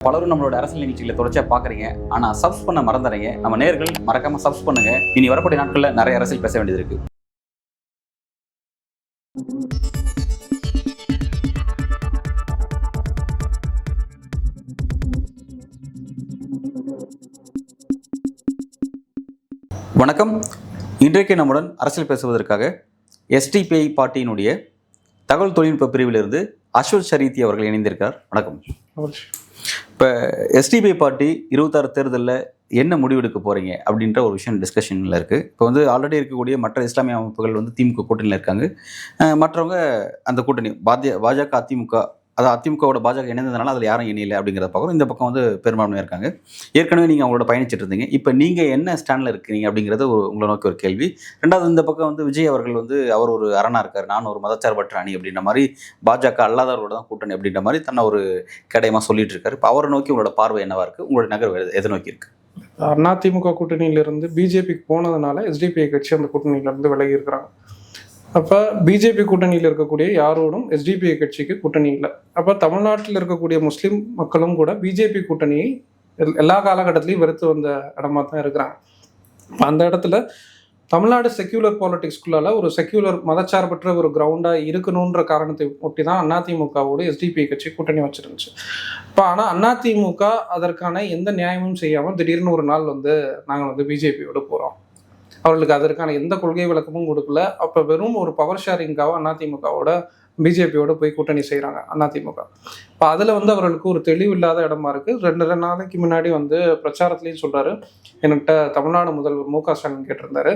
பலரும் நம்மளோட அரசியல் நிகழ்ச்சிகளை தொடர்ச்சியா பாக்குறீங்க, ஆனா சப்ஸ் பண்ண மறந்துறீங்க. நம்ம நேயர்கள் மறக்காம சப்ஸ் பண்ணுங்க. இனி வரக்கூடிய நாட்கள்ல நிறைய அரசியல் பேச வேண்டியது இருக்கு. வணக்கம். இன்றைக்கு நம்முடன் அரசியல் பேசுவதற்காக எஸ்டிபிஐ பார்ட்டியினுடைய தகவல் தொழில்நுட்ப பிரிவிலிருந்து அஸ்வத் ஷரீத்தி அவர்கள் இணைந்திருக்கார். வணக்கம். இப்போ எஸ்டிபிஐ பார்ட்டி 26 தேர்தலில் என்ன முடிவெடுக்க போகிறீங்க அப்படின்ற ஒரு விஷயம் டிஸ்கஷனில் இருக்குது. இப்போ ஆல்ரெடி இருக்கக்கூடிய மற்ற இஸ்லாமிய அமைப்புகள் திமுக கூட்டணியில் இருக்காங்க. மற்றவங்க அந்த கூட்டணி பாஜக அதிமுக, அதாவது அதிமுகவோட பாஜக இணைந்ததுனால அதில் யாரும் இணையில அப்படிங்கிறத பார்க்குறோம். இந்த பக்கம் பெரும்பான்மையாக இருக்காங்க. ஏற்கனவே நீங்கள் அவங்களோட பயணிச்சுட்டு இருந்தீங்க. இப்போ நீங்கள் என்ன ஸ்டாண்டில் இருக்கிறீங்க அப்படிங்கிறது உங்களை நோக்கி ஒரு கேள்வி. ரெண்டாவது, இந்த பக்கம் விஜய் அவர்கள் அவர் ஒரு அரணா இருக்கார், நான் ஒரு மதச்சார்பற்ற அணி அப்படின்ற மாதிரி, பாஜக அல்லாதவரோட தான் கூட்டணி அப்படின்ற மாதிரி தன்னை ஒரு கேடயமாக சொல்லிட்டு இருக்காரு. இப்போ அவரை நோக்கி உங்களோட பார்வை என்னவா இருக்குது? உங்களோட நகர்வு எதை நோக்கி இருக்குது? அதிமுக கூட்டணியிலிருந்து பிஜேபிக்கு போனதுனால எஸ்டிபிஐ கட்சி அந்த கூட்டணியிலிருந்து விலகி இருக்கிறாங்க. அப்போ பிஜேபி கூட்டணியில் இருக்கக்கூடிய யாரோடும் எஸ்டிபிஐ கட்சிக்கு கூட்டணி இல்லை. அப்போ தமிழ்நாட்டில் இருக்கக்கூடிய முஸ்லீம் மக்களும் கூட பிஜேபி கூட்டணியை எல்லா காலகட்டத்திலையும் வெறுத்து வந்த இடமா தான் இருக்கிறாங்க. அந்த இடத்துல தமிழ்நாடு செக்யூலர் பாலிடிக்ஸ்குள்ளால ஒரு செக்யூலர் மதச்சார்பற்ற ஒரு கிரவுண்டாக இருக்கணுன்ற காரணத்தை ஒட்டி தான் அதிமுகவோடு எஸ்டிபிஐ கட்சி கூட்டணி வச்சிருந்துச்சு. இப்போ ஆனால் அதிமுக அதற்கான எந்த நியாயமும் செய்யாமல் திடீர்னு ஒரு நாள் நாங்கள் பிஜேபியோடு போகிறோம், அவர்களுக்கு அதற்கான எந்த கொள்கை விளக்கமும் கொடுக்கல. அப்போ வெறும் ஒரு பவர் ஷேரிங்காக அதிமுகவோட பிஜேபியோட போய் கூட்டணி செய்கிறாங்க அதிமுக. இப்போ அதில் அவர்களுக்கு ஒரு தெளிவு இல்லாத இடமா இருக்குது. 2 நாளைக்கு முன்னாடி பிரச்சாரத்துலேயும் சொல்கிறாரு, என்கிட்ட தமிழ்நாடு முதல்வர் மு க ஸ்டாலின் கேட்டிருந்தாரு,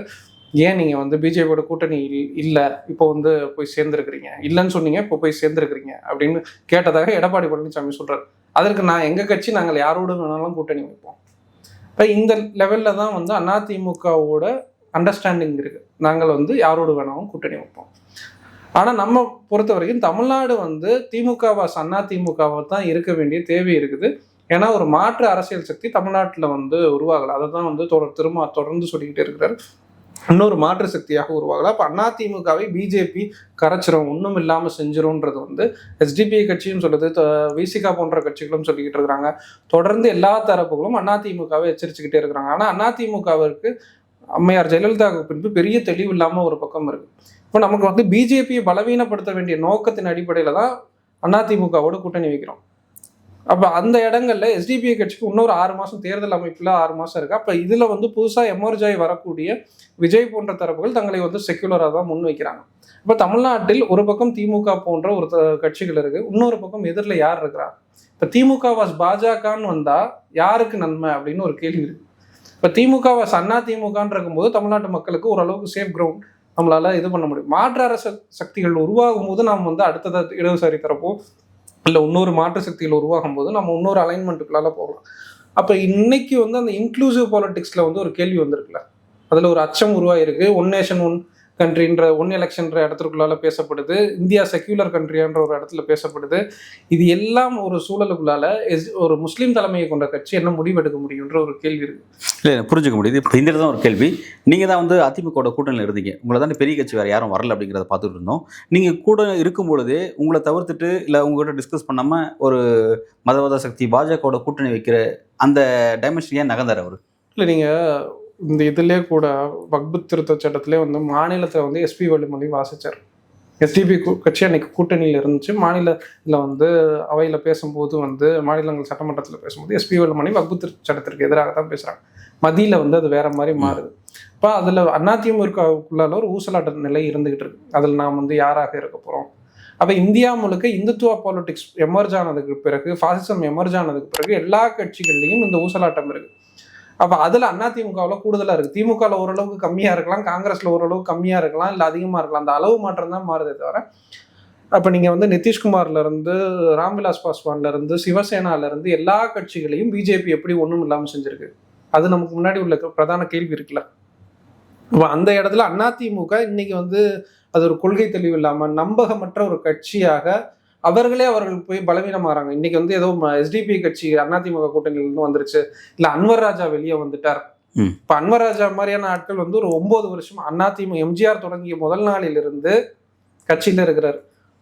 ஏன் நீங்கள் பிஜேபியோட கூட்டணி இல்லை, இப்போ போய் சேர்ந்துருக்கிறீங்க, இல்லைன்னு சொன்னீங்க, இப்போ போய் சேர்ந்துருக்கிறீங்க அப்படின்னு கேட்டதாக எடப்பாடி பழனிசாமி சொல்கிறார். அதற்கு நான் எங்கள் கட்சி நாங்கள் யாரோடு வேணாலும் கூட்டணி வைப்போம். இப்போ இந்த லெவலில் தான் அதிமுகவோட அண்டர்ஸ்டாண்டிங் இருக்குது. நாங்கள் யாரோடு வேணாலும் கூட்டணி வைப்போம். ஆனால் நம்ம பொறுத்த வரைக்கும் தமிழ்நாடு திமுகவா அதிமுகவா தான் இருக்க வேண்டிய தேவை இருக்குது. ஏன்னா ஒரு மாற்று அரசியல் சக்தி தமிழ்நாட்டில் உருவாகலை. அதை தான் தொடர்ந்து சொல்லிக்கிட்டே இருக்கிறார். இன்னொரு மாற்று சக்தியாக உருவாகலை. அப்போ அதிமுகவை பிஜேபி கரைச்சிரும், ஒன்றும் இல்லாமல் செஞ்சிரும்ன்றது எஸ்டிபிஐ கட்சியும் சொல்லுது, விசிகா போன்ற கட்சிகளும் சொல்லிக்கிட்டு இருக்கிறாங்க. தொடர்ந்து எல்லா தரப்புகளும் அதிமுகவை எச்சரிச்சுக்கிட்டே இருக்கிறாங்க. ஆனால் அதிமுகவிற்கு அம்மையார் ஜெயலலிதாவுக்கு பின்பு பெரிய தெளிவு இல்லாமல் ஒரு பக்கம் இருக்கு. இப்போ நமக்கு பிஜேபியை பலவீனப்படுத்த வேண்டிய நோக்கத்தின் அடிப்படையில் தான் அதிமுகவோட கூட்டணி வைக்கிறோம். அப்போ அந்த இடங்கள்ல எஸ்டிபிஐ கட்சிக்கு இன்னொரு 6 மாதம் தேர்தல் அமைப்பில் 6 மாதம் இருக்கு. அப்போ இதில் புதுசாக எமர்ஜ் ஆகி வரக்கூடிய விஜய் போன்ற தரப்புகள் தங்களை செக்யூலராக தான் முன் வைக்கிறாங்க. இப்போ தமிழ்நாட்டில் ஒரு பக்கம் திமுக போன்ற ஒரு கட்சிகள் இருக்கு, இன்னொரு பக்கம் எதிரில் யார் இருக்கிறாங்க? இப்போ திமுக வாஸ் பாஜகன்னு வந்தால் யாருக்கு நன்மை அப்படின்னு ஒரு கேள்வி இருக்கு. இப்போ திமுக வாஸ் அதிமுகன்னு இருக்கும்போது தமிழ்நாட்டு மக்களுக்கு ஓரளவுக்கு சேஃப் கிரவுண்ட் நம்மளால இது பண்ண முடியும். மாற்று அரசு சக்திகள் உருவாகும் போது நாம் அடுத்தது இடதுசாரி தரப்போ இல்லை இன்னொரு மாற்று சக்திகள் உருவாகும் போது நம்ம இன்னொரு அலைன்மெண்ட்டுக்குள்ளால போகலாம். அப்போ இன்னைக்கு அந்த இன்க்ளூசிவ் பாலிடிக்ஸில் ஒரு கேள்வி வந்திருக்குல்ல, அதில் ஒரு அச்சம் உருவாயிருக்கு. 1 நேஷன் 1 கண்ட்ரின்ற 1 எலெக்ஷன்ற இடத்துக்குள்ளால பேசப்படுது, இந்தியா செக்யூலர் கண்ட்ரின்ற ஒரு இடத்துல பேசப்படுது. இது எல்லாம் ஒரு சூழலுக்குள்ளால ஒரு முஸ்லீம் தலைமையை கொண்ட கட்சி என்ன முடிவெடுக்க முடியுன்ற ஒரு கேள்வி இருக்கு. இல்லை, புரிஞ்சுக்க முடியுது. இப்போ இந்த தான் ஒரு கேள்வி. நீங்கள் தான் அதிமுக கூட்டணியில் இருந்தீங்க, உங்களை தான் பெரிய கட்சி வேறு யாரும் வரல அப்படிங்கிறத பார்த்துட்டு இருந்தோம். நீங்கள் கூட இருக்கும் பொழுதே உங்களை தவிர்த்துட்டு இல்லை உங்கள்கிட்ட டிஸ்கஸ் பண்ணாமல் ஒரு மதவாத சக்தி பாஜகவோட கூட்டணி வைக்கிற அந்த டைமென்ஷன் ஏன் நகர்ந்தார் அவர்? இல்லை, நீங்கள் இந்த இதிலே கூட வக்பு திருத்த சட்டத்திலே மாநிலத்தில் எஸ்பி வேலுமணி வாசித்தார். எஸ்டிபி கட்சி அன்னைக்கு கூட்டணியில் இருந்துச்சு. மாநிலத்தில் அவையில் பேசும்போது மாநிலங்கள் சட்டமன்றத்தில் பேசும்போது எஸ்பி வேலுமணி வக்பு திருத்த சட்டத்திற்கு எதிராக தான் பேசுகிறாங்க. மதியில் அது வேற மாதிரி மாறுது. இப்போ அதில் அதிமுகவுக்குள்ளால ஒரு ஊசலாட்ட நிலை இருந்துகிட்டு இருக்கு. அதில் நாம் யாராக இருக்க போகிறோம்? அப்போ இந்தியா முழுக்க இந்துத்துவ பாலிடிக்ஸ் எமர்ஜ் ஆனதுக்கு பிறகு, ஃபாசிசம் எமர்ஜ் ஆனதுக்கு பிறகு எல்லா கட்சிகள்லையும் இந்த ஊசலாட்டம் இருக்கு. அப்போ அதில் அதிமுகவில் கூடுதலாக இருக்குது. திமுகவில் ஓரளவுக்கு கம்மியாக இருக்கலாம், காங்கிரஸில் ஓரளவுக்கு கம்மியாக இருக்கலாம், இல்லை அதிகமாக இருக்கலாம். அந்த அளவு மாற்றம் தான் மாறுதே தவிர, அப்போ நீங்கள் நிதிஷ்குமார்லேருந்து ராம்விலாஸ் பாஸ்வான்லேருந்து சிவசேனாலேருந்து எல்லா கட்சிகளையும் பிஜேபி எப்படி ஒன்றும் இல்லாமல் செஞ்சுருக்கு? அது நமக்கு முன்னாடி உள்ள பிரதான கேள்வி இருக்குல்ல. இப்போ அந்த இடத்துல அதிமுக இன்னைக்கு அது ஒரு கொள்கை தெளிவு இல்லாமல் நம்பகமற்ற ஒரு கட்சியாக அவர்கள் போய் பலவீனமாகறாங்க. இன்னைக்கு ஏதோ எஸ்டிபி கட்சி அதிமுக கூட்டணியிலிருந்து வந்துருச்சு, இல்லை அன்வர் ராஜா வெளியே வந்துட்டார். இப்போ அன்வர் ராஜா மாதிரியான ஆட்கள் ஒரு 9 வருஷம் அதிமுக எம்ஜிஆர் தொடங்கிய முதல் நாளிலிருந்து கட்சியில் இருக்கிறார்.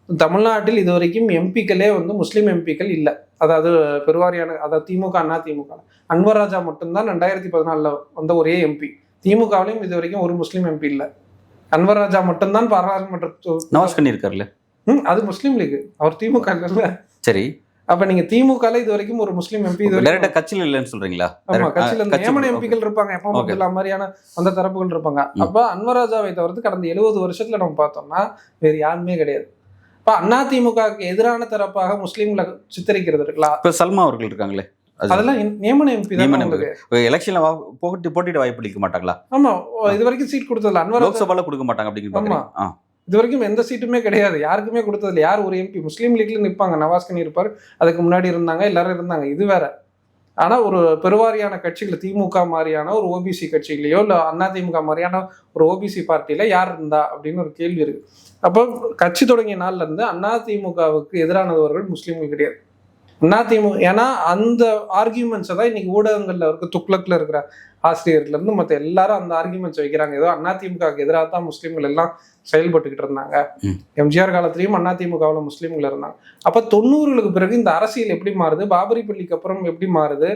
தமிழ்நாட்டில் இது வரைக்கும் எம்பிக்களே வந்து முஸ்லீம் எம்பிக்கள் இல்லை. அதாவது பெருவாரியான, அதாவது திமுக அண்ணா திமுக அன்வர் ராஜா மட்டும்தான் 2014 வந்த ஒரே எம்பி. திமுகவிலையும் இது வரைக்கும் ஒரு முஸ்லீம் எம்பி இல்லை. அன்வர் ராஜா மட்டும்தான் பாராளுமன்ற நவாஸ் கனி இருக்காருல்ல, அது முஸ்லீம் லீக், அவர் திமுக இல்ல. சரி, அப்ப நீங்க திமுகல இது வரைக்கும் ஒரு முஸ்லீம் எம்பி கட்சியில் இல்லைன்னு சொல்றீங்களா? ஆமா, கட்சியில நியமன எம்பிக்கள் இருப்பாங்க, எப்ப அப்துல்லா மாதிரியான அந்த தரப்புகள் இருப்பாங்க. அப்ப அன்வர் ராஜாவை தவிர்த்து கடந்த 70 வருஷத்துல நம்ம பார்த்தோம்னா வேறு யாருமே கிடையாது. இப்ப அதிமுகவுக்கு எதிரான தரப்பாக முஸ்லீம்களை சித்தரிக்கிறது இருக்கலாம். இப்ப சல்மா அவர்கள் இருக்காங்களே, அதெல்லாம் நியமன எம்பி தான். எலெக்ஷன்ல போட்டிட வாய்ப்பு அளிக்க மாட்டாங்களா? ஆமா, இது வரைக்கும் சீட் கொடுத்ததில்ல. அன்வர் லோக்சபால கொடுக்க மாட்டாங்க அப்படிங்கிற. இது வரைக்கும் எந்த சீட்டுமே கிடையாது, யாருக்குமே கொடுத்ததில்ல. யார் ஒரு எம்பி முஸ்லீம் லீக்ல நிற்பாங்க, நவாஸ் கனி இருப்பார், அதுக்கு முன்னாடி இருந்தாங்க, எல்லாரும் இருந்தாங்க, இது வேற. ஆனா ஒரு பெருவாரியான கட்சிகள், திமுக மாதிரியான ஒரு ஓபிசி கட்சிகளையோ இல்ல அதிமுக மாதிரியான ஒரு ஓபிசி பார்ட்டியில யார் இருந்தா அப்படின்னு ஒரு கேள்வி இருக்கு. அப்போ கட்சி தொடங்கிய நாள்ல இருந்து அதிமுகவுக்கு எதிரானவர்கள் முஸ்லீம்கள் கிடையாது. அதிமுக, ஏன்னா அந்த ஆர்கியூமெண்ட்ஸை தான் இன்னைக்கு ஊடகங்கள்ல இருக்க, துக்ளக்ல இருக்கிற ஆசிரியர்ல இருந்து மற்ற எல்லாரும் அந்த ஆர்கியூமெண்ட்ஸ் வைக்கிறாங்க. ஏதோ அதிமுகவுக்கு எதிராக தான் முஸ்லீம்கள் எல்லாம் செயல்பட்டுக்கிட்டு இருந்தாங்க. எம்ஜிஆர் காலத்திலையும் அதிமுகவில் முஸ்லீம்கள் இருந்தாங்க. அப்ப 90களுக்கு பிறகு இந்த அரசியல் எப்படி மாறுது, பாபரி பள்ளிக்கு அப்புறம் எப்படி மாறுது,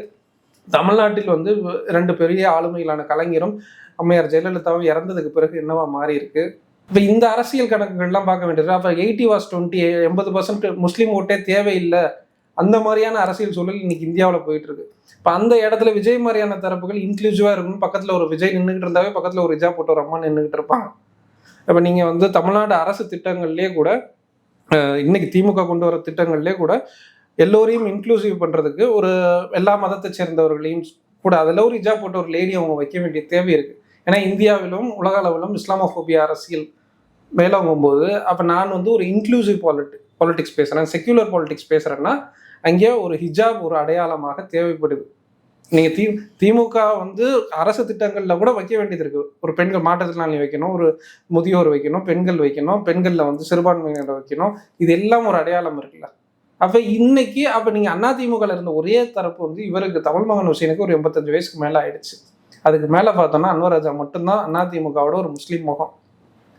தமிழ்நாட்டில் வந்து 2 பெரிய ஆளுமைகளான கலைஞரும் அம்மையார் ஜெயலலிதாவும் இறந்ததுக்கு பிறகு என்னவா மாறி இருக்கு. இப்ப இந்த அரசியல் கணக்குகள்லாம் பார்க்க வேண்டியது. அப்ப 80/20 80% முஸ்லீம் ஓட்டே தேவையில்லை, அந்த மாதிரியான அரசியல் சூழல் இன்னைக்கு இந்தியாவில் போயிட்டு இருக்கு. இப்போ அந்த இடத்துல விஜய் மாதிரியான தரப்புகள் இன்க்ளூசிவா இருக்கணும். பக்கத்துல ஒரு விஜய் நின்றுகிட்டு இருந்தாவே பக்கத்துல ஒரு ரிஜா போட்டு ஒரு அம்மா நின்றுகிட்டு இருப்பாங்க. இப்போ நீங்க வந்து தமிழ்நாடு அரசு திட்டங்கள்லேயே கூட, இன்னைக்கு திமுக கொண்டு வர திட்டங்கள்லேயே கூட எல்லோரையும் இன்க்ளூசிவ் பண்றதுக்கு ஒரு எல்லா மதத்தை சேர்ந்தவர்களையும் கூட அதில் ஒரு ரிஜா போட்டு ஒரு லேடி அவங்க வைக்க வேண்டிய தேவை இருக்கு. ஏன்னா இந்தியாவிலும் உலக அளவிலும் இஸ்லாமோபோபியா அரசியல் மேலோங்கும்போது, அப்போ நான் வந்து ஒரு இன்க்ளூசிவ் பாலிடிக்ஸ் பேசுறேன், செக்யூலர் பாலிடிக்ஸ் பேசுறேன்னா அங்கே ஒரு ஹிஜாப் ஒரு அடையாளமாக தேவைப்படுது. நீங்க திமுக வந்து அரசு திட்டங்கள்ல கூட வைக்க வேண்டியது இருக்கு. ஒரு பெண்கள் மாற்றுத்திறனாளி வைக்கணும், ஒரு முதியோர் வைக்கணும், பெண்கள் வைக்கணும், பெண்கள்ல வந்து சிறுபான்மையினர் வைக்கணும், இது எல்லாம் ஒரு அடையாளம் இருக்குல்ல. அப்ப இன்னைக்கு அப்ப நீங்க அதிமுகல இருந்த ஒரே தரப்பு வந்து இவருக்கு தமிழ் மகன் ஹுசைனுக்கு ஒரு 85 வயசுக்கு மேல ஆயிடுச்சு. அதுக்கு மேல பார்த்தோம்னா அன்வர் ராஜா மட்டும்தான் அதிமுகவோட ஒரு முஸ்லீம் முகம்.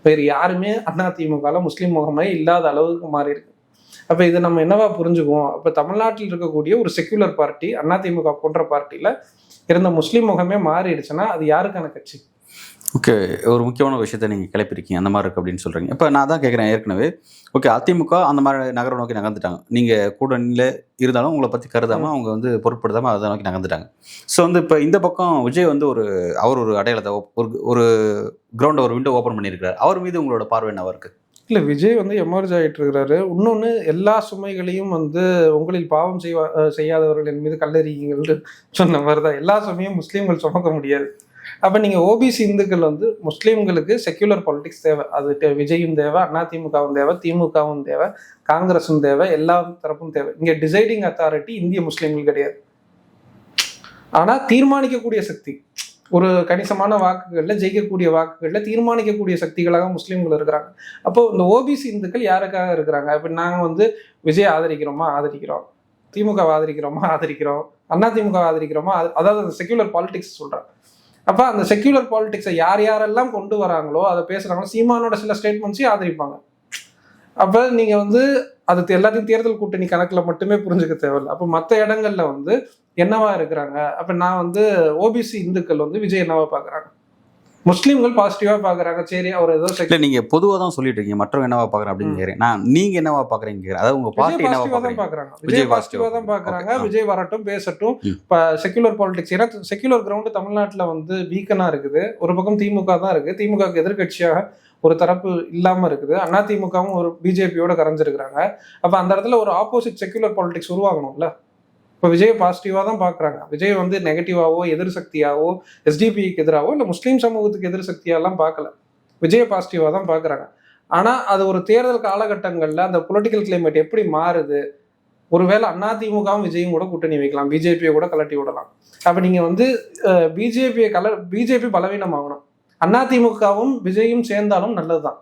வேறு யாருமே அதிமுகல முஸ்லீம் முகமே இல்லாத அளவுக்கு மாறி இருக்கு. அப்ப இதை நம்ம என்னவா புரிஞ்சுக்குவோம், அப்ப தமிழ்நாட்டில் இருக்கக்கூடிய ஒரு செக்யூலர் பார்ட்டி அதிமுக போன்ற பார்ட்டியில இருந்த முஸ்லீம் முகமே மாறிடுச்சுன்னா அது யாருக்கான கட்சி? ஓகே, ஒரு முக்கியமான விஷயத்த நீங்கள் கிளப்பிருக்கீங்க, அந்த மாதிரி இருக்குது அப்படின்னு சொல்கிறீங்க. இப்போ நான் தான் கேட்குறேன், ஏற்கனவே ஓகே அதிமுக அந்த மாதிரி நகரம் நோக்கி நகர்ந்துட்டாங்க, நீங்கள் கூட்டணியில் இருந்தாலும் உங்களை பற்றி கருதாமல் அவங்க வந்து பொருட்படுத்தாமல் அதை நோக்கி நகர்ந்துட்டாங்க. ஸோ வந்து இப்போ இந்த பக்கம் விஜய் வந்து அவர் ஒரு அடையாளத்தை ஒரு கிரவுண்டை ஒரு விண்டோ ஓப்பன் பண்ணியிருக்கிறார். அவர் மீது உங்களோட பார்வை என்னவா இருக்குது? இல்லை, விஜய் வந்து எமர்ஜ் ஆகிட்டு இருக்கிறாரு. இன்னொன்று, எல்லா சுமைகளையும் வந்து உங்களில் பாவம் செய்யாதவர்கள் என் மீது கல்லறிங்கள் சொன்ன மாதிரி தான் எல்லா சுமையும் முஸ்லீம்கள் சுமக்க முடியாது. அப்போ நீங்கள் ஓபிசி இந்துக்கள் வந்து முஸ்லீம்களுக்கு செக்யூலர் பாலிடிக்ஸ் தேவை. அது விஜயும் தேவை, அதிமுகவும் தேவை, திமுகவும் தேவை, காங்கிரஸும் தேவை, எல்லா தரப்பும் தேவை. இங்கே டிசைடிங் அத்தாரிட்டி இந்திய முஸ்லீம்கள் கிடையாது. ஆனால் தீர்மானிக்கக்கூடிய சக்தி, ஒரு கணிசமான வாக்குகளில் ஜெயிக்கக்கூடிய வாக்குகளில் தீர்மானிக்கக்கூடிய சக்திகளாக முஸ்லீம்கள் இருக்கிறாங்க. அப்போ இந்த ஓபிசி இந்துக்கள் யாருக்காக இருக்கிறாங்க? இப்போ நாங்கள் வந்து விஜய் ஆதரிக்கிறோமா, ஆதரிக்கிறோம், திமுக ஆதரிக்கிறோமா, ஆதரிக்கிறோம், அதிமுக ஆதரிக்கிறோமா, அதாவது அந்த செக்யூலர் பாலிடிக்ஸ் சொல்கிறேன். அப்போ அந்த செக்யூலர் பாலிடிக்ஸை யார் யாரெல்லாம் கொண்டு வராங்களோ, அதை பேசுகிறாங்களோ, சீமானோட சில ஸ்டேட்மெண்ட்ஸையும் ஆதரிப்பாங்க. அப்போ நீங்கள் வந்து அது எல்லாத்தையும் தேர்தல் கூட்டணி கணக்கில் மட்டுமே புரிஞ்சுக்க தேவையில்லை. அப்போ மற்ற இடங்கள்ல வந்து என்னவா இருக்கிறாங்க? அப்போ நான் வந்து ஓபிசி இந்துக்கள் வந்து விஜய் என்னவா பார்க்குறாங்க, முஸ்லீம்கள் பாசிட்டிவா பார்க்குறாங்க. சரி, அவர் ஏதோ நீங்கள் பொதுவாக தான் சொல்லிட்டு இருக்கீங்க, மற்றவங்க என்னவா பார்க்குறேன் அப்படின்னு கேட்குறேன். நான் நீங்கள் என்னவா பார்க்குறீங்க, அதாவது உங்கள் பார்ட்டி என்னவா தான் பார்க்குறாங்க? விஜய் பாசிட்டிவாக தான் பார்க்குறாங்க. விஜய் வரட்டும், பேசட்டும். இப்போ செக்யூலர் பாலிடிக்ஸ், ஏன்னா செக்யூலர் கிரவுண்டு தமிழ்நாட்டில் வந்து வீக்கனாக இருக்குது. ஒரு பக்கம் திமுக தான் இருக்குது, திமுகவுக்கு எதிர்கட்சியாக ஒரு தரப்பு இல்லாமல் இருக்குது. அதிமுகவும் ஒரு பிஜேபியோட கரைஞ்சிருக்கிறாங்க. அப்போ அந்த இடத்துல ஒரு ஆப்போசிட் செக்யூலர் பாலிடிக்ஸ் உருவாகணும்ல. இப்போ விஜய் பாசிட்டிவாக தான் பார்க்குறாங்க. விஜய் வந்து நெகட்டிவாவோ எதிர் சக்தியாவோ எஸ்டிபிக்கு எதிராகவோ இல்லை முஸ்லீம் சமூகத்துக்கு எதிர் சக்தியாலாம் பார்க்கல. விஜய் பாசிட்டிவாக தான் பார்க்குறாங்க. ஆனால் அது ஒரு தேர்தல் காலகட்டங்களில் அந்த பொலிட்டிக்கல் கிளைமேட் எப்படி மாறுது, ஒருவேளை அதிமுகவும் விஜயும் கூட கூட்டணி வைக்கலாம், பிஜேபியை கூட கலட்டி விடலாம். அப்போ நீங்கள் வந்து பிஜேபி பலவீனமாகணும். அதிமுகவும் விஜயும் சேர்ந்தாலும் நல்லது தான்.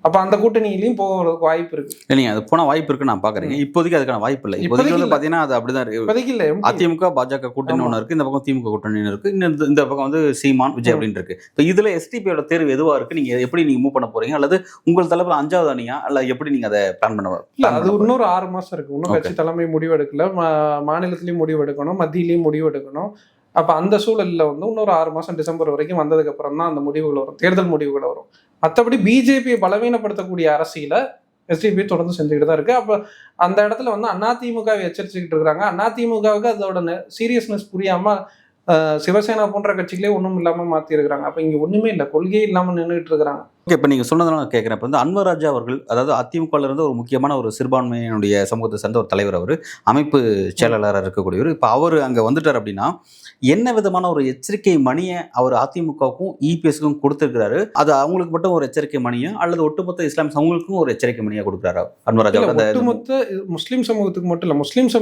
அப்ப அந்த கூட்டணியிலையும் போகிறதுக்கு வாய்ப்பு இருக்கு. இல்லைங்க, அது போன வாய்ப்பு இருக்கு நான் பாக்குறேன். இப்போதைக்கு அதுக்கான வாய்ப்பு இல்லை. இப்போதைக்கு வந்து பாத்தீங்கன்னா அது அப்படிதான் இருக்கு. இப்போதைக்கு இல்ல. அதிமுக பாஜக கூட்டணி ஒன்று இருக்கு, இந்த பக்கம் திமுக கூட்டணி இருக்கு, இந்த பக்கம் வந்து சீமான் விஜய் அப்படின்னு இருக்கு. இப்போ இதுல எஸ்டிபியோட தேர்வு எதுவா இருக்கு, நீங்க எப்படி நீங்க மூவ் பண்ண போறீங்க, அல்லது உங்கள் தலைப்புல 5வது அணியா, அல்ல எப்படி நீங்க அதை பிளான் பண்ண? இல்ல, அது இன்னொரு 6 மாசம் இருக்கு. இன்னும் கட்சி தலைமை முடிவு எடுக்கல, மாநிலத்திலயும் முடிவு எடுக்கணும், மத்தியிலையும் முடிவு எடுக்கணும். அப்ப அந்த சூழல்ல வந்து இன்னொரு 6 மாசம் டிசம்பர் வரைக்கும் வந்ததுக்கு அப்புறம் தான் அந்த முடிவுகள் வரும், தேர்தல் முடிவுகள் வரும். மற்றபடி பிஜேபியை பலவீனப்படுத்தக்கூடிய அரசியல எஸ்டிபி தொடர்ந்து செஞ்சுக்கிட்டு தான் இருக்கு. அப்ப அந்த இடத்துல வந்து அதிமுகவை எச்சரிச்சுக்கிட்டு இருக்கிறாங்க. அதிமுகவுக்கு அதோட சீரியஸ்னஸ் புரியாம சிவசேனா போன்ற கட்சிகளே ஒன்றும் இல்லாம மாத்தி இருக்கிறாங்க. அப்ப இங்க ஒண்ணுமே இல்லை, கொள்கையே இல்லாம நின்றுட்டு இருக்கிறாங்க. ஓகே, இப்போ நீங்கள் சொன்னதெல்லாம் நான் கேட்குறேன். இப்போ வந்து அன்வர் ராஜா அவர்கள், அதாவது அதிமுகவில் இருந்து ஒரு முக்கியமான ஒரு சிறுபான்மையினுடைய சமூகத்தை சேர்ந்த ஒரு தலைவர், அவர் அமைப்பு செயலாளராக இருக்கக்கூடியவர். இப்போ அவர் அங்கே வந்துட்டார் அப்படின்னா என்ன விதமான ஒரு எச்சரிக்கை மணியை அவர் அதிமுகவுக்கும் இபிஎஸ்க்கும் கொடுத்துருக்கிறாரு? அது அவங்களுக்கு மட்டும் ஒரு எச்சரிக்கை மணியா, அல்லது ஒட்டுமொத்த இஸ்லாமிய சமூகங்களுக்கும் ஒரு எச்சரிக்கை மணியா கொடுக்குறாரா அன்வர் ராஜா? ஒட்டுமொத்த முஸ்லீம் சமூகத்துக்கு மட்டும் இல்லை, முஸ்லீம்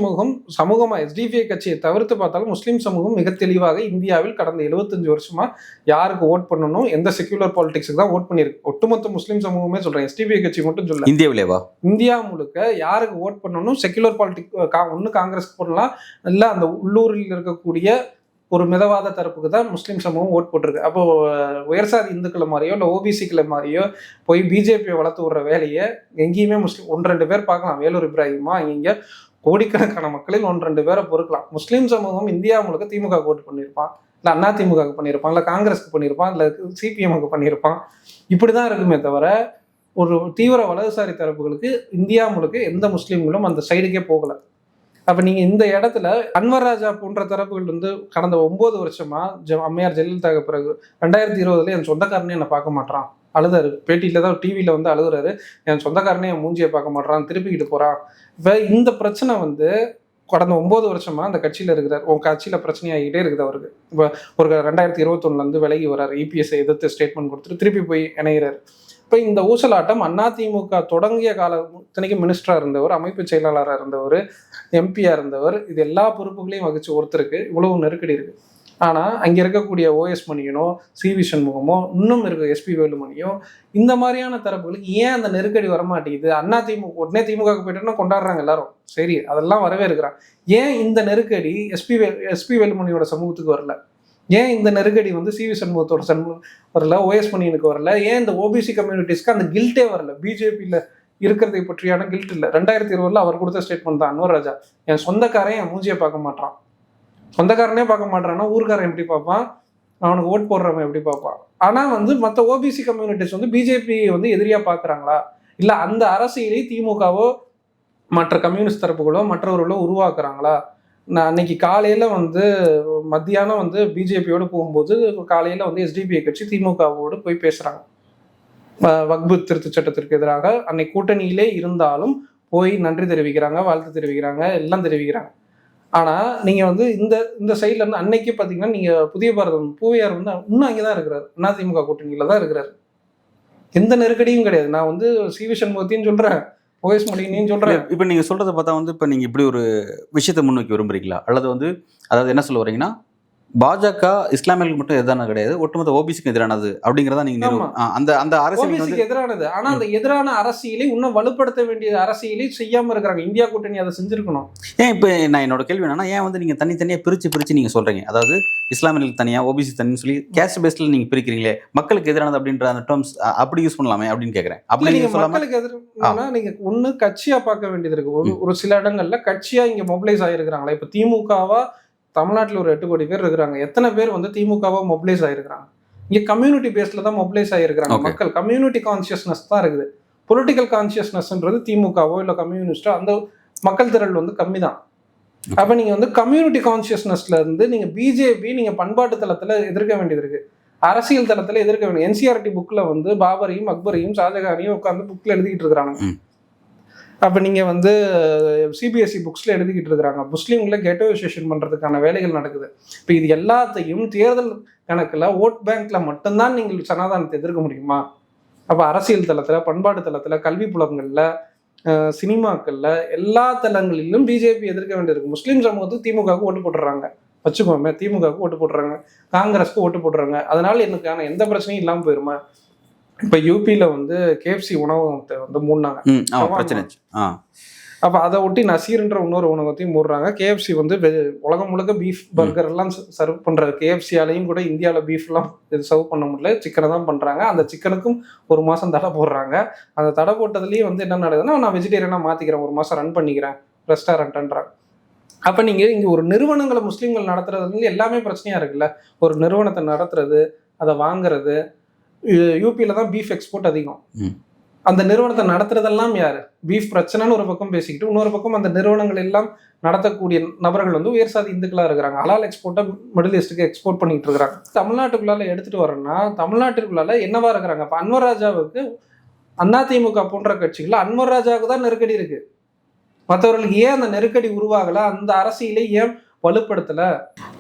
சமூகமா எஸ்டிபிஐ கட்சியை தவிர்த்து பார்த்தாலும் முஸ்லீம் சமூகம் மிக தெளிவாக இந்தியாவில் கடந்த 75 வருஷமா யாருக்கு ஓட் பண்ணணும், எந்த செக்யூலர் பாலிடிக்ஸுக்கு தான் ஓட் பண்ணியிருக்கு. ஒட்டுமொத்த முஸ்லீம் சமூகமே சொல்றேன், எஸ்டிபிஐ கட்சி மட்டும் சொல்ல, இந்தியாவிலேவா, இந்தியா முழுக்க யாருக்கு ஓட் பண்ணணும், செக்யூலர் பாலிடிக்ஸ் ஒன்று காங்கிரஸ்க்கு போடலாம், இல்லை அந்த உள்ளூரில் இருக்கக்கூடிய ஒரு மிதவாத தரப்புக்கு தான் முஸ்லீம் சமூகம் ஓட் போட்டிருக்கு. அப்போ உயர்சாதி இந்துக்களை மாதிரியோ இல்லை ஓபிசிக்களை மாதிரியோ போய் பிஜேபியை வளர்த்து விடுற வேலையை எங்கேயுமே முஸ்லீம் 1-2 பேர் பார்க்கலாம். வேலூர் இப்ராஹிமா இங்கே கோடிக்கணக்கான மக்களில் 1-2 பேரை பொறுக்கலாம். முஸ்லீம் சமூகம் இந்தியா முழுக்க திமுக ஓட்டு பண்ணியிருப்பான், இல்லை அதிமுக பண்ணியிருப்பான், இல்லை காங்கிரஸ்க்கு பண்ணியிருப்பான், இல்லை சிபிஎம்க்கு பண்ணியிருப்பான். இப்படிதான் இருக்குமே தவிர ஒரு தீவிர வலதுசாரி தரப்புகளுக்கு இந்தியா முழுக்க எந்த முஸ்லீம்களும் அந்த சைடுக்கே போகலை. அப்ப நீங்க இந்த இடத்துல அன்வர் ராஜா போன்ற தரப்புகள் வந்து கடந்த 9 வருஷமா அம்மையார் ஜெயலலிதா பிறகு 2020 என் சொந்தக்காரனே என்னை பார்க்க மாட்டான், அழுதாரு. பேட்டியில தான் டிவியில வந்து அழுகுறாரு, என் சொந்தக்காரனே என் மூஞ்சியை பார்க்க மாட்டான், திருப்பிக்கிட்டு போறான். இப்ப இந்த பிரச்சனை வந்து கடந்த 9 வருஷமா அந்த கட்சியில இருக்கிறார். உன் கட்சியில பிரச்சனையாகிட்டே இருக்குது அவருக்கு. இப்போ ஒரு 2021 விலகி வர்றாரு, இபிஎஸ்ஐ எதிர்த்து ஸ்டேட்மெண்ட் கொடுத்துட்டு திருப்பி போய் இணைகிறாரு. இப்போ இந்த ஊசலாட்டம் அதிமுக தொடங்கிய இத்தனைக்கும் மினிஸ்டராக இருந்தவர், அமைப்பு செயலாளராக இருந்தவர், எம்பியாக இருந்தவர், இது எல்லா பொறுப்புகளையும் வகிச்சு ஒருத்தருக்கு இவ்வளவு நெருக்கடி இருக்கு. ஆனால் அங்கே இருக்கக்கூடிய ஓஎஸ் மணியனோ சிவி சண்முகமோ இன்னும் இருக்க எஸ்பி வேலுமணியோ இந்த மாதிரியான தரப்புகளுக்கு ஏன் அந்த நெருக்கடி வரமாட்டேங்குது? அதிமுக உடனே திமுக போயிட்டோன்னா கொண்டாடுறாங்க எல்லாரும், சரி அதெல்லாம் வரவே இருக்கிறான். ஏன் இந்த நெருக்கடி எஸ்பி வேலுமணியோட சமூகத்துக்கு வரல? ஏன் இந்த நெருக்கடி வந்து சிவி சண்முகத்தோட வரல, ஓஎஸ் மணியனுக்கு வரல? ஏன் இந்த ஓபிசி கம்யூனிட்டிஸ்க்கு அந்த கில்ட்டே வரல? பிஜேபியில் இருக்கிறதை பற்றியான கில்ட் இல்லை. 2020 அவர் கொடுத்த ஸ்டேட்மெண்ட் தான் அன்வர் ராஜா, என் சொந்தக்காரன் என் மூஞ்சியை பார்க்க மாட்டான். சொந்தக்காரனே பார்க்க மாட்டான்னா ஊர்க்காரன் எப்படி பார்ப்பான், அவனுக்கு ஓட் போடுறவன் எப்படி பார்ப்பான்? ஆனால் வந்து மற்ற ஓபிசி கம்யூனிட்டிஸ் வந்து பிஜேபி வந்து எதிரியாக பார்க்குறாங்களா, இல்லை அந்த அரசியலை திமுகவோ மற்ற கம்யூனிஸ்ட் தரப்புகளோ மற்றவர்களோ உருவாக்குறாங்களா? நான் அன்னைக்கு காலையில் வந்து மத்தியானம் வந்து பிஜேபியோடு போகும்போது காலையில் வந்து எஸ்டிபிஐ கட்சி திமுகவோடு போய் பேசுகிறாங்க. வக்பு திருத்த சட்டத்திற்கு எதிராக அன்னைக்கு கூட்டணியிலே இருந்தாலும் போய் நன்றி தெரிவிக்கிறாங்க, வாழ்த்து தெரிவிக்கிறாங்க, எல்லாம் தெரிவிக்கிறாங்க. ஆனால் நீங்கள் வந்து இந்த சைடில் இருந்து அன்னைக்கு பார்த்தீங்கன்னா நீங்கள் புதிய பாரதம் பூவையார் வந்து இன்னும் அங்கே தான் இருக்கிறார், அதிமுக கூட்டணியில் தான் இருக்கிறார். எந்த நெருக்கடியும் கிடையாது. நான் வந்து சிவி சண்முகத்தையும் சொல்கிறேன், ஓஎஸ் மணியனையும் சொல்கிறேன். இப்போ நீங்கள் சொல்கிறத பார்த்தா வந்து இப்போ நீங்கள் இப்படி ஒரு விஷயத்தை முன்னோக்கி விரும்புறீங்களா, அல்லது வந்து அதாவது என்ன சொல்ல வரீங்கன்னா பாஜக இஸ்லாமியர்களுக்கு மட்டும் எதிரானது கிடையாது, ஒட்டுமொத்த ஓபிசிக்கு எதிரானது அப்படிங்கிறதா நீங்க அந்த அரசியலுக்கு எதிரானது. ஆனா அந்த எதிரான அரசியலை இன்னும் வலுப்படுத்த வேண்டிய அரசியலை செய்யாம இருக்கிறாங்க. இந்தியா கூட்டணி அதை செஞ்சிருக்கணும். ஏன் இப்போ நான் என்னோட கேள்வி என்னன்னா, ஏன் வந்து நீங்க தனித்தனியா பிரிச்சு நீங்க சொல்றீங்க, அதாவது இஸ்லாமியர்களுக்கு தனியா ஓபிசி தனின்னு சொல்லி கேஸ்ட் பேஸ்ல நீங்க பிரிக்கிறீங்களே, மக்களுக்கு எதிரானது அப்படின்ற அந்த டேர்ம்ஸ் அப்படி யூஸ் பண்ணலாமே அப்படின்னு கேட்கறேன். அப்படி நீங்க மக்களுக்கு எதிரான நீங்க ஒண்ணு கட்சியா பார்க்க வேண்டியது இருக்கு. ஒரு சில இடங்கள்ல கட்சியா இங்க மொபிலைஸ் ஆயிருக்கிறாங்களா? இப்ப திமுகவா தமிழ்நாட்டில் ஒரு 8 கோடி பேர் இருக்கிறாங்க. எத்தனை பேர் வந்து திமுகவா மொபிலைஸ் ஆயிருக்கிறாங்க? இங்க கம்யூனிட்டி பேஸ்ல தான் மொபிலைஸ் ஆயிருக்கிறாங்க. மக்கள் கம்யூனிட்டி கான்சியஸ்னஸ் தான் இருக்குது. பொலிட்டிக்கல் கான்சியஸ்னஸ்ன்றது திமுகவோ இல்லை கம்யூனிஸ்டோ அந்த மக்கள் திரள் வந்து கம்மி தான். அப்ப நீங்க வந்து கம்யூனிட்டி கான்சியஸ்னஸ்ல இருந்து நீங்க பிஜேபி நீங்க பண்பாட்டு தளத்துல எதிர்க்க வேண்டியது இருக்கு, அரசியல் தளத்துல எதிர்க்க வேண்டியது. என்சிஆர்டி புக்ல வந்து பாபரையும் அக்பரையும் ஷாஜகானையும் உட்காந்து புக்ல எழுதிக்கிட்டு இருக்கிறாங்க. அப்போ நீங்கள் வந்து சிபிஎஸ்சி புக்ஸில் எழுதிக்கிட்டு இருக்கிறாங்க. முஸ்லீம்களை கெட்டோவைசேஷன் பண்ணுறதுக்கான வேலைகள் நடக்குது. இப்போ இது எல்லாத்தையும் தேர்தல் கணக்கில் ஓட் பேங்க்கில் மட்டும்தான் நீங்கள் சனாதானத்தை எதிர்க்க முடியுமா? அப்போ அரசியல் தளத்தில், பண்பாட்டு தளத்தில், கல்வி புலங்களில், சினிமாக்களில் எல்லா தளங்களிலும் பிஜேபி எதிர்க்க வேண்டியிருக்கு. முஸ்லீம் சமூகத்துக்கு திமுகவுக்கு ஓட்டு போட்டுறாங்க வச்சுக்கோமே, திமுகவுக்கு ஓட்டு போட்டுறாங்க, காங்கிரஸ்க்கு ஓட்டு போட்டுறாங்க. அதனால எனக்கான எந்த பிரச்சனையும் இல்லாமல் போயிருமா? இப்போ யூபியில் வந்து கேஎஃப்சி உணவகத்தை வந்து மூடினாங்க. பிரச்சனை. அப்போ அதை ஒட்டி நசீர்ன்ற இன்னொரு உணவகத்தையும் மூடுறாங்க. கேஎஃப்சி வந்து உலகம் முழுக்க பீஃப் பர்கர் எல்லாம் சர்வ் பண்ணுறாரு. கேஎஃப்சியாலையும் கூட இந்தியாவில் பீஃப்லாம் இது சர்வ் பண்ண முடியல, சிக்கனை தான் பண்ணுறாங்க. அந்த சிக்கனுக்கும் 1 மாதம் தடை போடுறாங்க. அந்த தடை போட்டதுலேயும் வந்து என்ன நடக்குதுன்னா, நான் வெஜிடேரியனாக மாற்றிக்கிறேன், 1 மாதம் ரன் பண்ணிக்கிறேன் ரெஸ்டாரண்ட்ன்றாங்க. அப்போ நீங்கள் இங்கே ஒரு நிறுவனங்களை முஸ்லீம்கள் நடத்துறதுலேருந்து எல்லாமே பிரச்சனையாக இருக்குல்ல. ஒரு நிறுவனத்தை நடத்துறது, அதை வாங்குறது. யூபியில் தான் பீஃப் எக்ஸ்போர்ட் அதிகம். அந்த நிறுவனத்தை நடத்துறதெல்லாம் யாரு? பீஃப் பிரச்சனைன்னு ஒரு பக்கம் பேசிக்கிட்டு, இன்னொரு பக்கம் அந்த நிறுவனங்கள் எல்லாம் நடத்தக்கூடிய நபர்கள் வந்து உயர் சாதி இந்துக்களா இருக்கிறாங்க. ஹலால் எக்ஸ்போர்ட்டை மிடில் ஈஸ்ட்டுக்கு எக்ஸ்போர்ட் பண்ணிட்டு இருக்கிறாங்க. தமிழ்நாட்டுக்குள்ளால எடுத்துட்டு வரோம்னா, தமிழ்நாட்டுக்குள்ளால என்னவா இருக்கிறாங்க? இப்போ அன்வர் ராஜாவுக்கு அதிமுக போன்ற கட்சிகள் அன்வர் ராஜாவுக்கு தான் நெருக்கடி இருக்கு. மற்றவர்களுக்கு ஏன் அந்த நெருக்கடி உருவாகல? அந்த அரசியலை ஏன் வலுப்படுத்தல?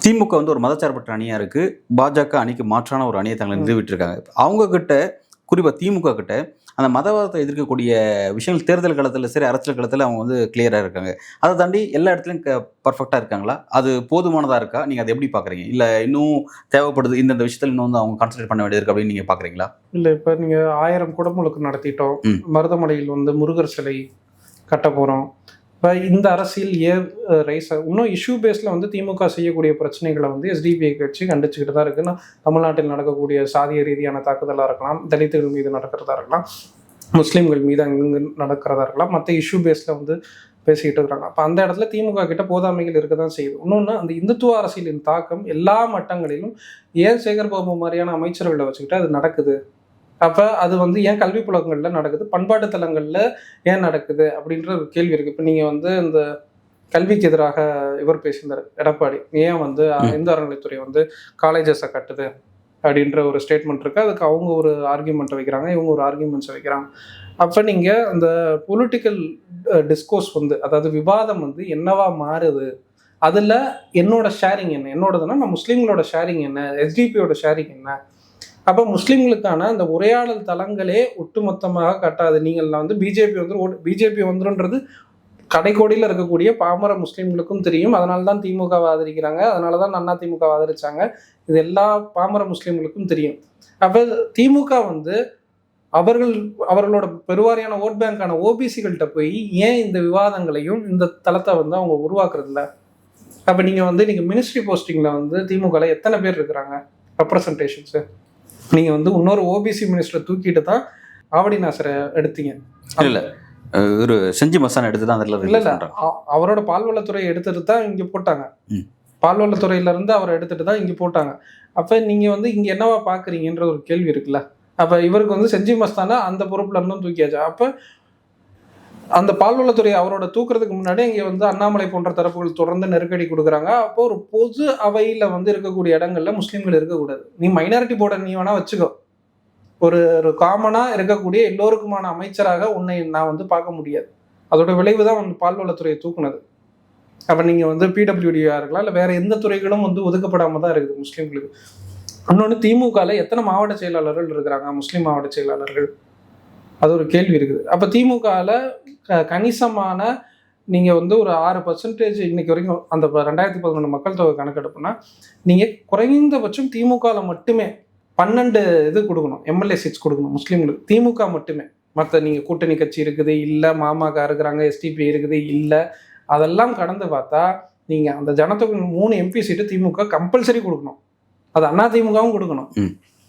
திமுக வந்து ஒரு மதச்சார்பற்ற அணியா இருக்கு, பாஜக அணிக்கு மாற்றான ஒரு அணியை தங்களை நிறுவிட்டு இருக்காங்க. அவங்க கிட்ட, குறிப்பா திமுக கிட்ட அந்த மதவாதத்தை எதிர்க்கக்கூடிய விஷயங்கள் தேர்தல் களத்தில் சரி, அரசியல் களத்தில் அவங்க வந்து கிளியராக இருக்காங்க. அதை தாண்டி எல்லா இடத்துலையும் பர்ஃபெக்டாக இருக்காங்களா? அது போதுமானதாக இருக்கா? நீங்கள் அதை எப்படி பார்க்குறீங்க? இல்லை இன்னும் தேவைப்படுது, இந்த விஷயத்தில் இன்னும் வந்து அவங்க கான்சன்ட்ரேட் பண்ண வேண்டியது இருக்கு அப்படின்னு நீங்கள் பார்க்குறீங்களா? இல்லை, இப்போ நீங்கள் 1000 குடமுழுக்கு நடத்திட்டோம், மருதமலையில் வந்து முருகர் சிலை கட்ட போகிறோம். இப்போ இந்த அரசியல் ஏன் ரைஸ் இன்னும் இஷ்யூ பேஸில் வந்து திமுக செய்யக்கூடிய பிரச்சனைகளை வந்து எஸ்டிபிஐ கட்சி கண்டிச்சுக்கிட்டு தான் இருக்குன்னா, தமிழ்நாட்டில் நடக்கக்கூடிய சாதிய ரீதியான தாக்குதலாக இருக்கலாம், தலித்துகள் மீது நடக்கிறதா இருக்கலாம், முஸ்லீம்கள் மீது அங்கே நடக்கிறதா இருக்கலாம், மற்ற இஷ்யூ பேஸில் வந்து பேசிக்கிட்டு இருக்கிறாங்க. அப்போ அந்த இடத்துல திமுக கிட்ட போதாமைகள் இருக்க தான் செய்யுது. இன்னொன்று, அந்த இந்துத்துவ அரசியலின் தாக்கம் எல்லா மட்டங்களிலும் ஏன் சேகர் பாபு மாதிரியான அமைச்சர்களை வச்சுக்கிட்டு அது நடக்குது? அப்போ அது வந்து ஏன் கல்வி புலகங்களில் நடக்குது, பண்பாட்டு தலங்களில் ஏன் நடக்குது அப்படின்ற ஒரு கேள்வி இருக்குது. இப்போ நீங்கள் வந்து இந்த கல்விக்கு எதிராக இவர் பேசியிருந்தார் எடப்பாடி, ஏன் வந்து இந்து அறநிலைத்துறை வந்து காலேஜஸை கட்டுது அப்படின்ற ஒரு ஸ்டேட்மெண்ட் இருக்குது. அதுக்கு அவங்க ஒரு ஆர்கியூமெண்ட்டை வைக்கிறாங்க, இவங்க ஒரு ஆர்கியூமெண்ட்ஸை வைக்கிறாங்க. அப்போ நீங்கள் அந்த பொலிட்டிக்கல் டிஸ்கோர்ஸ் வந்து, அதாவது விவாதம் வந்து என்னவா மாறுது, அதில் என்னோட ஷேரிங் என்ன, என்னோடதுன்னா நான் முஸ்லீம்களோட ஷேரிங் என்ன, எஸ்டிபியோட ஷேரிங் என்ன. அப்போ முஸ்லீம்களுக்கான அந்த உரையாடல் தளங்களே ஒட்டுமொத்தமாக கட்டாது. நீங்கள் வந்து பிஜேபி வந்துருன்றது கடைக்கோடியில் இருக்கக்கூடிய பாமர முஸ்லீம்களுக்கும் தெரியும். அதனால தான் திமுகவை ஆதரிக்கிறாங்க, அதனால தான் அண்ணா திமுக ஆதரிச்சாங்க. இது எல்லா பாமர முஸ்லீம்களுக்கும் தெரியும். அப்போ திமுக வந்து அவர்களோட பெருவாரியான ஓட் பேங்கான ஓபிசிகள்கிட்ட போய் ஏன் இந்த விவாதங்களையும் இந்த தளத்தை வந்து அவங்க உருவாக்குறதில்ல? அப்போ நீங்கள் மினிஸ்ட்ரி போஸ்டிங்கில் வந்து திமுகவில் எத்தனை பேர் இருக்கிறாங்க ரெப்ரசன்டேஷன்ஸு? நீங்கள் வந்து இன்னொரு ஓபிசி மினிஸ்டரை தூக்கிட்டு தான் ஆவடி நாசரை எடுத்தீங்க. இல்லை, ஒரு செஞ்சி மசான் எடுத்து தான் அதில் இல்லை அவரோட பால்வளத்துறையை எடுத்துட்டு தான் இங்கே போட்டாங்க. பால்வளத்துறையிலேருந்து அவரை எடுத்துட்டு தான் இங்கே போட்டாங்க. அப்போ நீங்கள் வந்து இங்கே என்னவா பார்க்குறீங்கன்ற ஒரு கேள்வி இருக்குல்ல. அப்போ இவருக்கு வந்து செஞ்சி மஸ்தானா அந்த பொறுப்புல இருந்தும் தூக்கியாச்சு. அப்போ அந்த பால்வளத்துறை அவரோட தூக்குறதுக்கு முன்னாடி இங்கே வந்து அண்ணாமலை போன்ற தரப்புகள் தொடர்ந்து நெருக்கடி கொடுக்குறாங்க. அப்போ ஒரு பொது அவையில் வந்து இருக்கக்கூடிய இடங்கள்ல முஸ்லீம்கள் இருக்கக்கூடாது. நீ மைனாரிட்டி போர்டை நீ வேணா வச்சுக்கோ, ஒரு காமனாக இருக்கக்கூடிய எல்லோருக்குமான அமைச்சராக உன்னை நான் வந்து பார்க்க முடியாது. அதோட விளைவு தான் வந்து பால்வளத்துறையை தூக்குனது. அப்போ நீங்கள் வந்து பிடபிள்யூடியாக இருக்கலாம், இல்லை வேற எந்த துறைகளும் வந்து ஒதுக்கப்படாமல் தான் இருக்குது முஸ்லீம்களுக்கு. இன்னொன்று, திமுகவில் எத்தனை மாவட்ட செயலாளர்கள் இருக்கிறாங்க, முஸ்லீம் மாவட்ட செயலாளர்கள்? அது ஒரு கேள்வி இருக்குது. அப்போ திமுகவில் கணிசமான நீங்கள் வந்து ஒரு 6% இன்னைக்கு வரைக்கும் அந்த 2011 மக்கள் தொகை கணக்கெடுப்புனா, நீங்கள் குறைந்தபட்சம் திமுகவில் மட்டுமே 12 இது கொடுக்கணும், எம்எல்ஏ சீட்ஸ் கொடுக்கணும் முஸ்லீம்களுக்கு, திமுக மட்டுமே. மற்ற நீங்கள் கூட்டணி கட்சி இருக்குது இல்லை, மாமக இருக்கிறாங்க, எஸ்டிபி இருக்குது இல்லை, அதெல்லாம் கடந்து பார்த்தா நீங்கள் அந்த ஜனத்தொகை 3 எம்பி சீட்டு திமுக கம்பல்சரி கொடுக்கணும். அது அண்ணா திமுகவும் கொடுக்கணும்.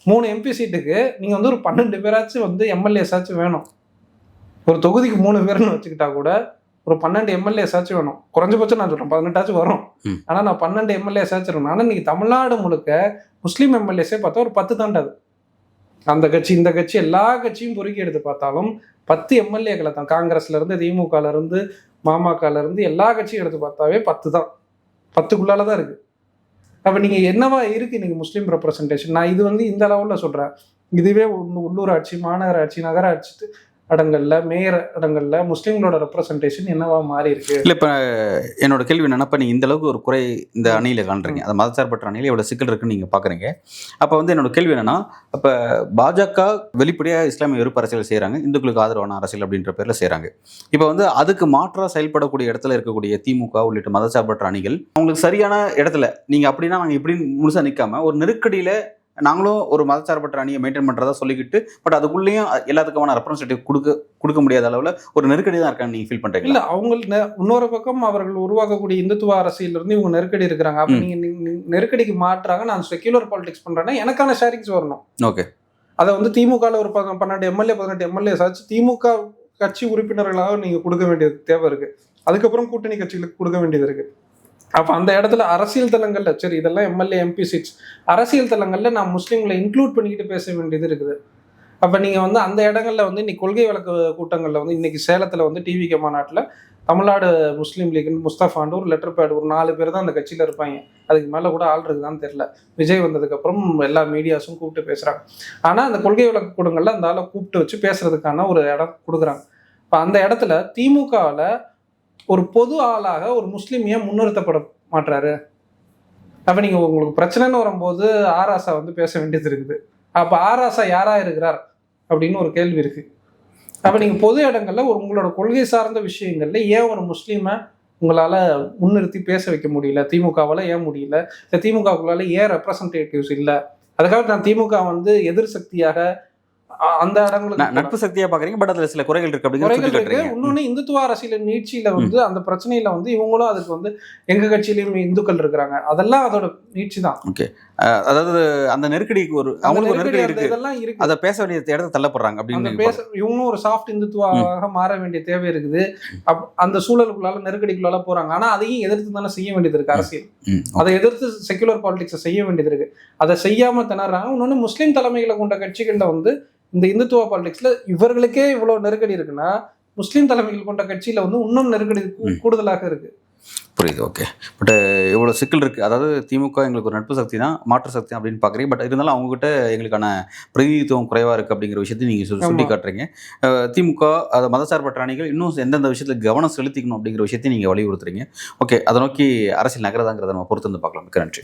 3 எம்பி சீட்டுக்கு நீங்கள் வந்து ஒரு 12 பேராச்சும் வந்து எம்எல்ஏஸாச்சும் வேணும். ஒரு தொகுதிக்கு 3 பேர்னு வச்சுக்கிட்டா கூட ஒரு 12 எம்எல்ஏஸாச்சும் வேணும். குறைஞ்சபட்சம் நான் சொல்கிறேன் 18 வரும். ஆனால் நான் 12 எம்எல்ஏஸாச்சும் இருக்கணும். ஆனால் நீங்கள் தமிழ்நாடு முழுக்க முஸ்லீம் எம்எல்ஏஸே பார்த்தா ஒரு 10 தாண்டாது. அந்த கட்சி இந்த கட்சி எல்லா கட்சியும் பொறுக்கி எடுத்து பார்த்தாலும் 10 எம்எல்ஏக்களை தான். காங்கிரஸ்லேருந்து, திமுகலேருந்து, மாமகலேருந்து எல்லா கட்சியும் எடுத்து பார்த்தாவே 10 தான். 10க்குள்ளால தான் இருக்குது. அப்போ நீங்கள் என்னவா இருக்குது இன்றைக்கி முஸ்லீம் ரெப்ரசன்டேஷன்? நான் இது வந்து இந்த லெவலில் சொல்கிறேன். இதுவே உள்ளூராட்சி, மாநகராட்சி, நகராட்சி இடங்கள்ல, மேயர் இடங்கள்ல முஸ்லீம்களோட ரெப்ரசன்டேஷன் என்னவா மாறி இருக்கு? இல்லை, இப்போ என்னோட கேள்வி என்னன்னா, இப்போ நீங்கள் இந்த அளவுக்கு ஒரு குறை இந்த அணியில் காண்றீங்க, அந்த மதச்சார்பற்ற அணியில் எவ்வளோ சிக்கல் இருக்குன்னு நீங்கள் பார்க்குறீங்க. அப்போ வந்து என்னோட கேள்வி என்னன்னா, இப்போ பாஜக வெளிப்படையாக இஸ்லாமிய வெறுப்பு அரசியல் செய்கிறாங்க, இந்துக்களுக்கு ஆதரவான அரசியல் அப்படின்ற பேரில் செய்கிறாங்க. இப்போ வந்து அதுக்கு மாற்றாக செயல்படக்கூடிய இடத்துல இருக்கக்கூடிய திமுக உள்ளிட்ட மதச்சார்பற்ற அணிகள் அவங்களுக்கு சரியான இடத்துல நீங்கள் அப்படின்னா நாங்கள் இப்படின்னு முழுசாக நிற்காம ஒரு நெருக்கடியில் நாங்களும் ஒரு மதச்சார்பற்ற அணியை மெயின்டைன் பண்ணுறதா சொல்லிக்கிட்டு பட் அதுக்குள்ளேயும் எல்லாத்துக்குமான ரெப்ரஸன்டேட்டிவ் கொடுக்க முடியாத அளவில் ஒரு நெருக்கடி தான் இருக்கான்னு நீங்கள் ஃபீல் பண்ணுறீங்க? இல்லை, அவங்க இன்னொரு பக்கம் அவர்கள் உருவாக்கக்கூடிய இந்துத்துவ அரசியல் இருந்து இவங்க நெருக்கடி இருக்கிறாங்க. அப்போ நீங்கள் நெருக்கடிக்கு மாற்றாங்க நான் செக்யூலர் பாலிடிக்ஸ் பண்ணுறேன்னா எனக்கான ஷேரிங்ஸ் வரணும். ஓகே, அதை வந்து திமுகவில் ஒரு 12 எம்எல்ஏ 18 எம்எல்ஏ ஆச்சு திமுக கட்சி உறுப்பினர்களாக நீங்கள் கொடுக்க வேண்டியது தேவை இருக்கு. அதுக்கப்புறம் கூட்டணி கட்சிகளுக்கு கொடுக்க வேண்டியது இருக்கு. அப்போ அந்த இடத்துல அரசியல் தளங்கள்ல சரி இதெல்லாம் எம்எல்ஏ எம்பி சீட்ஸ், அரசியல் தளங்கள்ல நான் முஸ்லீம்களை இன்க்ளூட் பண்ணிக்கிட்டு பேச வேண்டியது இருக்குது. அப்போ நீங்கள் வந்து அந்த இடங்கள்ல வந்து இன்னைக்கு கொள்கை வழக்கு கூட்டங்களில் வந்து இன்னைக்கு சேலத்தில் வந்து டிவிகே மாநாட்டில் தமிழ்நாடு முஸ்லீம் லீக் முஸ்தஃபாண்டு ஒரு லெட்டர் பேட் ஒரு 4 பேர் தான் அந்த கட்சியில் இருப்பாங்க. அதுக்கு மேலே கூட ஆள் இருக்குதான்னு தெரியல. விஜய் வந்ததுக்கப்புறம் எல்லா மீடியாஸும் கூப்பிட்டு பேசுகிறாங்க. ஆனால் அந்த கொள்கை வழக்கு கூட்டங்களில் அந்த ஆளை கூப்பிட்டு வச்சு பேசுறதுக்கான ஒரு இடம் கொடுக்குறாங்க. இப்போ அந்த இடத்துல திமுகவில் ஒரு பொது ஆளாக ஒரு முஸ்லீம் ஏன் முன்னிறுத்தப்பட மாட்டாரு? அப்போ நீங்கள் உங்களுக்கு பிரச்சனைன்னு வரும்போது ஆராசா வந்து பேச வேண்டியது இருக்குது. அப்போ ஆராசா யாரா இருக்கிறார் அப்படின்னு ஒரு கேள்வி இருக்கு. அப்போ நீங்கள் பொது இடங்கள்ல உங்களோட கொள்கை சார்ந்த விஷயங்கள்ல ஏன் ஒரு முஸ்லீமை உங்களால் முன்னிறுத்தி பேச வைக்க முடியல? திமுகவால் ஏன் முடியல? இல்லை திமுகவுக்குள்ளால ஏன் ரெப்ரசன்டேட்டிவ்ஸ் இல்லை? அதுக்காக நான் திமுக வந்து எதிர் சக்தியாக அந்த இடங்களுக்கு நட்பு சக்தியா பாக்குறீங்க, பட் அதுல சில குறைகள் இருக்கு அப்படிங்கிறது. இன்னொன்னு இந்துத்துவ அரசியல் நீட்சியில வந்து அந்த பிரச்சனையில வந்து இவங்களும் அதுக்கு வந்து எங்க கட்சியிலயும் இந்துக்கள் இருக்கிறாங்க, அதெல்லாம் அதோட நீட்சி தான். ஓகே, அதாவது அந்த நெருக்கடிக்கு ஒரு அவங்களுக்கு நெருக்கடி இருக்கு, இதெல்லாம் இருக்கு. அதை பேச வேண்டிய இடத்த தள்ளப்படுறாங்க அப்படின்னு இவங்களும் ஒரு சாஃப்ட் இந்துத்துவாக மாற வேண்டிய தேவை இருக்குது. அந்த சூழலுக்குள்ளால நெருக்கடிக்குள்ளால போறாங்க. ஆனா அதையும் எதிர்த்து தானே செய்ய வேண்டியது இருக்கு அரசியல். அதை எதிர்த்து செக்யூலர் பாலிடிக்ஸை செய்ய வேண்டியது இருக்கு. அதை செய்யாம திணறாங்க. இன்னொன்னு முஸ்லீம் தலைமைகளை கொண்ட கட்சிகள்ல வந்து இந்த இந்துத்துவ பாலிடிக்ஸ்ல இவர்களுக்கே இவ்வளவு நெருக்கடி இருக்குன்னா முஸ்லீம் தலைமைகள் கொண்ட கட்சியில வந்து இன்னும் நெருக்கடி கூடுதலாக இருக்கு. புரியுது. ஓகே, பட் இவ்வளோ சிக்கல் இருக்குது. அதாவது திமுக எங்களுக்கு ஒரு நட்பு சக்தி தான், மாற்று சக்தி அப்படின்னு பார்க்குறீங்க. பட் இருந்தாலும் அவங்ககிட்ட எங்களுக்கான பிரதிநிதித்துவம் குறைவாக இருக்குது அப்படிங்கிற விஷயத்தையும் நீங்கள் சுட்டி காட்டுறீங்க. திமுக அதை மதசார்பற்ற அணிகள் இன்னும் எந்தெந்த விஷயத்தில் கவனம் செலுத்திக்கணும் அப்படிங்கிற விஷயத்தையும் நீங்கள் வலியுறுத்துறீங்க. ஓகே, அதை நோக்கி அரசியல் நகரதாங்கிறத நம்ம பொறுத்து வந்து பார்க்கலாம். மிக்க நன்றி.